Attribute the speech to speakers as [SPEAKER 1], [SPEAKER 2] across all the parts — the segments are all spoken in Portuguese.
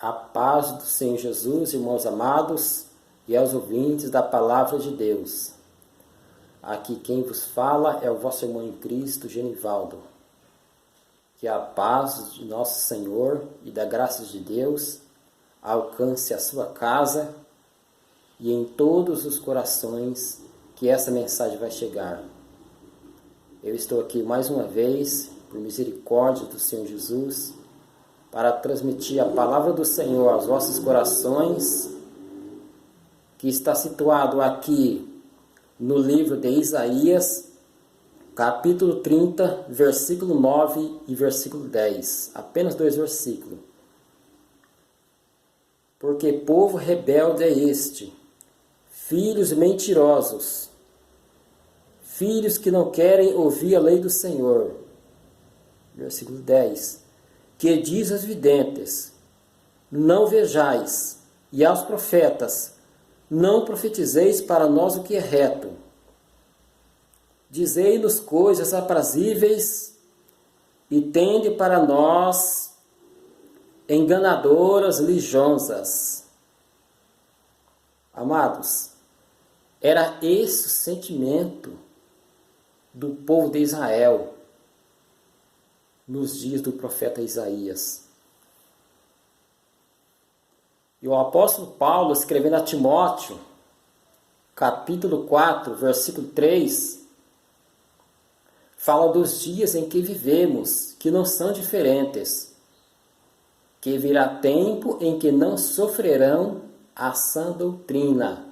[SPEAKER 1] A paz do Senhor Jesus, irmãos amados, e aos ouvintes da Palavra de Deus. Aqui quem vos fala é o vosso irmão em Cristo, Genivaldo. Que a paz de nosso Senhor e da graça de Deus alcance a sua casa e em todos os corações que essa mensagem vai chegar. Eu estou aqui mais uma vez, por misericórdia do Senhor Jesus, para transmitir a palavra do Senhor aos vossos corações, que está situado aqui no livro de Isaías, capítulo 30, versículo 9 e versículo 10. Apenas 2 versículos. Porque povo rebelde é este, filhos mentirosos, filhos que não querem ouvir a lei do Senhor. Versículo 10. Que diz aos videntes, não vejais, e aos profetas, não profetizeis para nós o que é reto. Dizei-nos coisas aprazíveis, e tende para nós enganadoras lisonjas. Amados, era esse o sentimento do povo de Israel nos dias do profeta Isaías. E o apóstolo Paulo, escrevendo a Timóteo, capítulo 4, versículo 3, fala dos dias em que vivemos, que não são diferentes, que virá tempo em que não sofrerão a sã doutrina,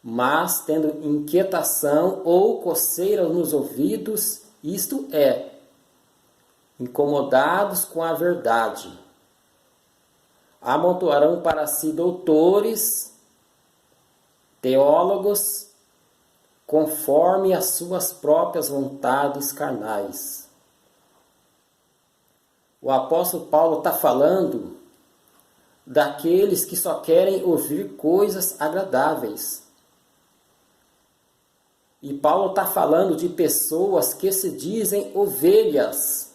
[SPEAKER 1] mas tendo inquietação ou coceira nos ouvidos, isto é, incomodados com a verdade, amontoarão para si doutores, teólogos, conforme as suas próprias vontades carnais. O apóstolo Paulo está falando daqueles que só querem ouvir coisas agradáveis. E Paulo está falando de pessoas que se dizem ovelhas.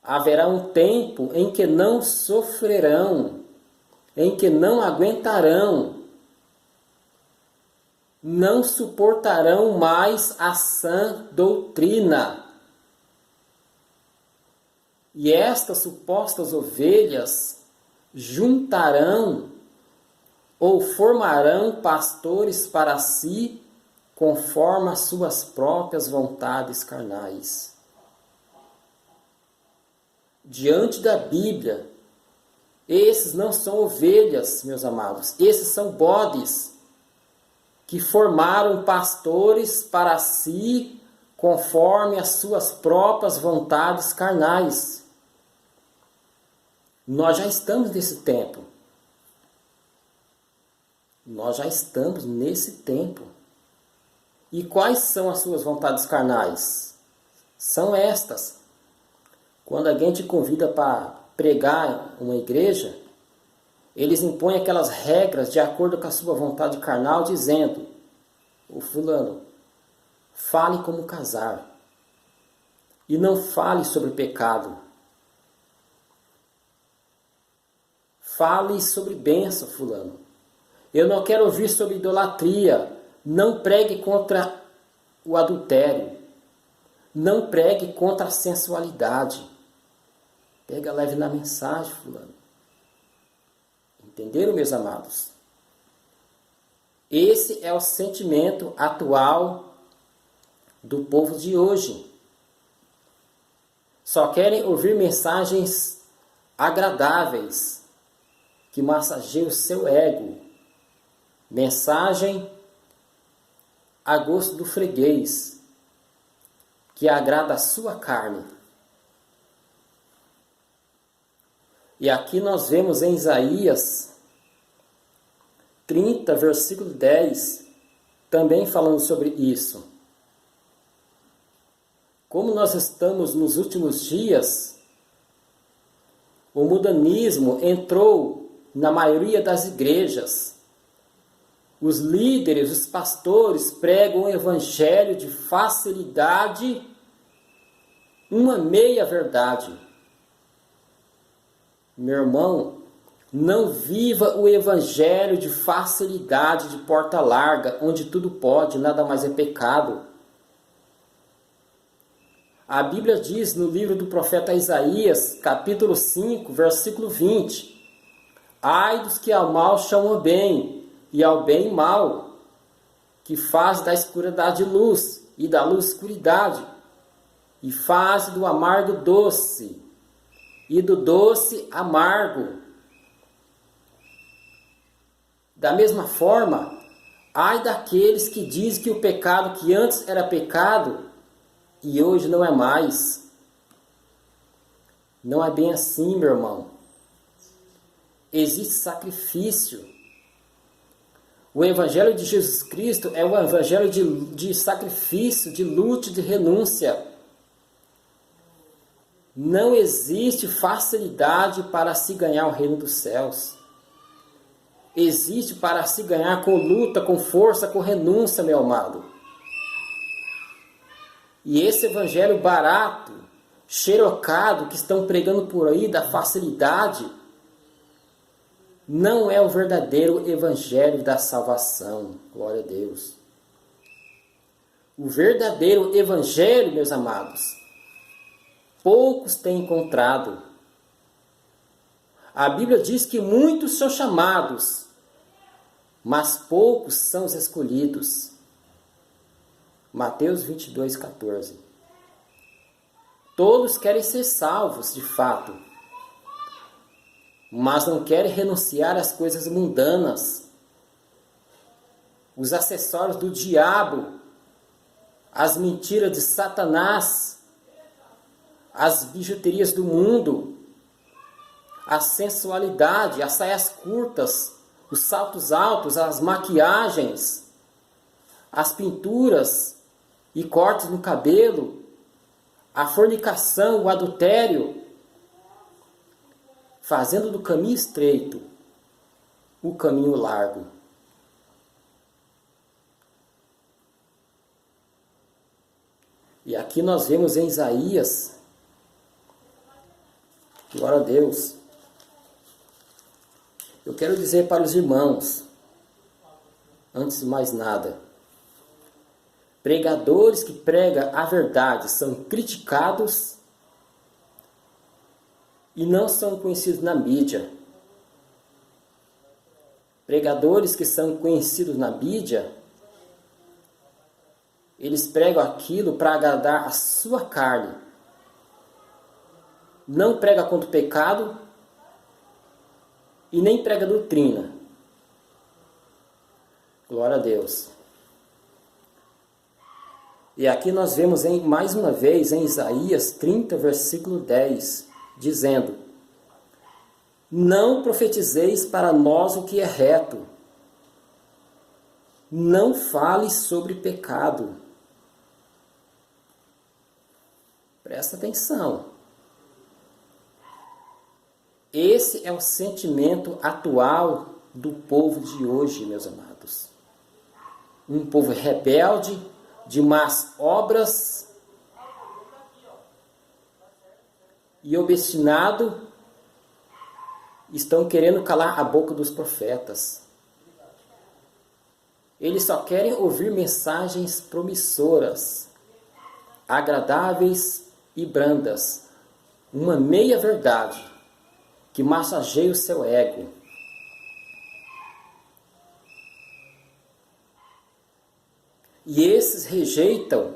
[SPEAKER 1] Haverá um tempo em que não sofrerão, em que não aguentarão, não suportarão mais a sã doutrina. E estas supostas ovelhas juntarão ou formarão pastores para si, conforme as suas próprias vontades carnais. Diante da Bíblia, esses não são ovelhas, meus amados, esses são bodes que formaram pastores para si conforme as suas próprias vontades carnais. Nós já estamos nesse tempo. Nós já estamos nesse tempo. E quais são as suas vontades carnais? São estas. Quando alguém te convida para pregar uma igreja, eles impõem aquelas regras de acordo com a sua vontade carnal, dizendo, o fulano, fale como casar e não fale sobre pecado. Fale sobre bênção, fulano. Eu não quero ouvir sobre idolatria. Não pregue contra o adultério. Não pregue contra a sensualidade. Pega leve na mensagem, fulano. Entenderam, meus amados? Esse é o sentimento atual do povo de hoje. Só querem ouvir mensagens agradáveis, que massageiam o seu ego. Mensagem a gosto do freguês, que agrada a sua carne. E aqui nós vemos em Isaías 30, versículo 10, também falando sobre isso. Como nós estamos nos últimos dias, o mundanismo entrou na maioria das igrejas. Os líderes, os pastores pregam um evangelho de facilidade, uma meia-verdade. Meu irmão, não viva o evangelho de facilidade, de porta larga, onde tudo pode, nada mais é pecado. A Bíblia diz no livro do profeta Isaías, capítulo 5, versículo 20: ai dos que ao mal chamam bem, e ao bem mal, que faz da escuridade luz, e da luz escuridade, e faz do amargo doce, e do doce amargo. Da mesma forma, ai daqueles que dizem que o pecado que antes era pecado, e hoje não é mais. Não é bem assim, meu irmão. Existe sacrifício. O Evangelho de Jesus Cristo é um Evangelho de sacrifício, de luta, de renúncia. Não existe facilidade para se ganhar o reino dos céus. Existe para se ganhar com luta, com força, com renúncia, meu amado. E esse evangelho barato, xerocado, que estão pregando por aí, da facilidade, não é o verdadeiro evangelho da salvação. Glória a Deus. O verdadeiro evangelho, meus amados, poucos têm encontrado. A Bíblia diz que muitos são chamados, mas poucos são os escolhidos. Mateus 22, 14. Todos querem ser salvos, de fato, mas não querem renunciar às coisas mundanas, os acessórios do diabo, as mentiras de Satanás, as bijuterias do mundo, a sensualidade, as saias curtas, os saltos altos, as maquiagens, as pinturas e cortes no cabelo, a fornicação, o adultério, fazendo do caminho estreito o caminho largo. E aqui nós vemos em Isaías, glória a Deus. Eu quero dizer para os irmãos, antes de mais nada, pregadores que pregam a verdade são criticados e não são conhecidos na mídia. Pregadores que são conhecidos na mídia, eles pregam aquilo para agradar a sua carne. Não prega contra o pecado e nem prega doutrina. Glória a Deus. E aqui nós vemos mais uma vez em Isaías 30, versículo 10, dizendo: não profetizeis para nós o que é reto, não fale sobre pecado. Presta atenção. Esse é o sentimento atual do povo de hoje, meus amados. Um povo rebelde, de más obras e obstinado, estão querendo calar a boca dos profetas. Eles só querem ouvir mensagens promissoras, agradáveis e brandas, uma meia verdade que massageia o seu ego. E esses rejeitam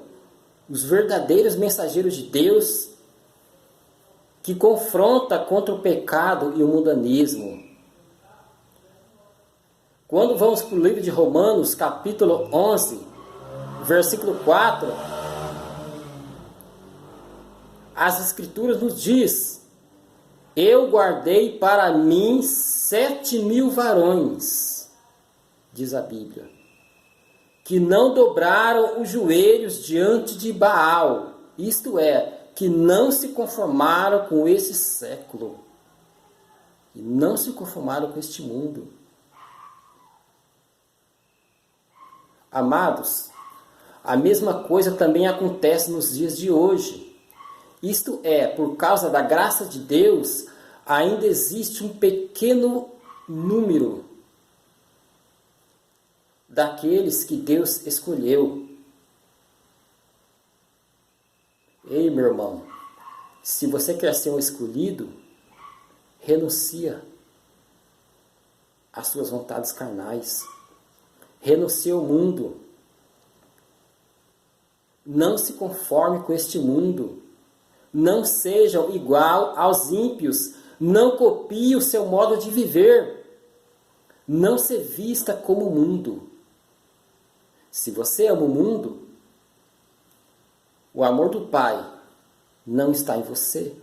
[SPEAKER 1] os verdadeiros mensageiros de Deus, que confronta contra o pecado e o mundanismo. Quando vamos para o livro de Romanos, capítulo 11, versículo 4, as Escrituras nos diz: eu guardei para mim 7.000 varões, diz a Bíblia, que não dobraram os joelhos diante de Baal, isto é, que não se conformaram com esse século, e não se conformaram com este mundo. Amados, a mesma coisa também acontece nos dias de hoje. Isto é, por causa da graça de Deus, ainda existe um pequeno número daqueles que Deus escolheu. Ei, meu irmão, se você quer ser um escolhido, renuncia às suas vontades carnais. Renuncia ao mundo. Não se conforme com este mundo. Não sejam igual aos ímpios. Não copie o seu modo de viver. Não se vista como o mundo. Se você ama o mundo, o amor do Pai não está em você.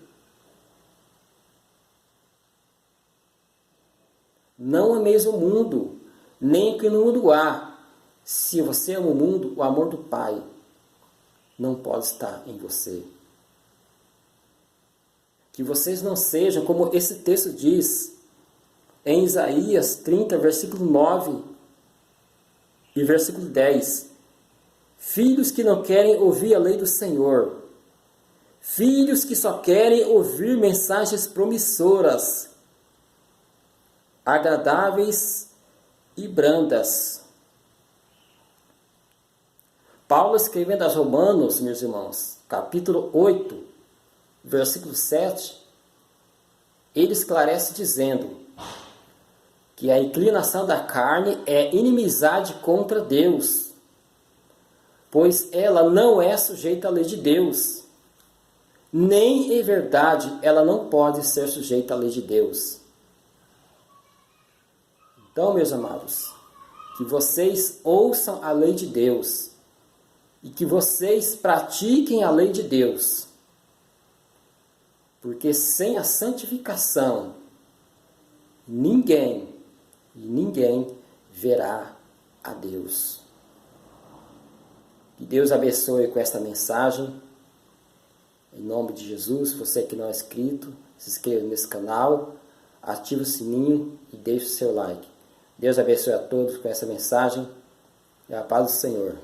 [SPEAKER 1] Não ameis o mundo, nem o que no mundo há. Se você ama o mundo, o amor do Pai não pode estar em você. Que vocês não sejam como esse texto diz, em Isaías 30, versículo 9 e versículo 10. Filhos que não querem ouvir a lei do Senhor. Filhos que só querem ouvir mensagens promissoras, agradáveis e brandas. Paulo, escrevendo aos Romanos, meus irmãos, capítulo 8, versículo 7, ele esclarece dizendo que a inclinação da carne é inimizade contra Deus, pois ela não é sujeita à lei de Deus, nem em verdade ela não pode ser sujeita à lei de Deus. Então, meus amados, que vocês ouçam a lei de Deus e que vocês pratiquem a lei de Deus. Porque sem a santificação, ninguém verá a Deus. Que Deus abençoe com esta mensagem. Em nome de Jesus, você que não é inscrito, se inscreva nesse canal, ative o sininho e deixe o seu like. Deus abençoe a todos com essa mensagem e a paz do Senhor.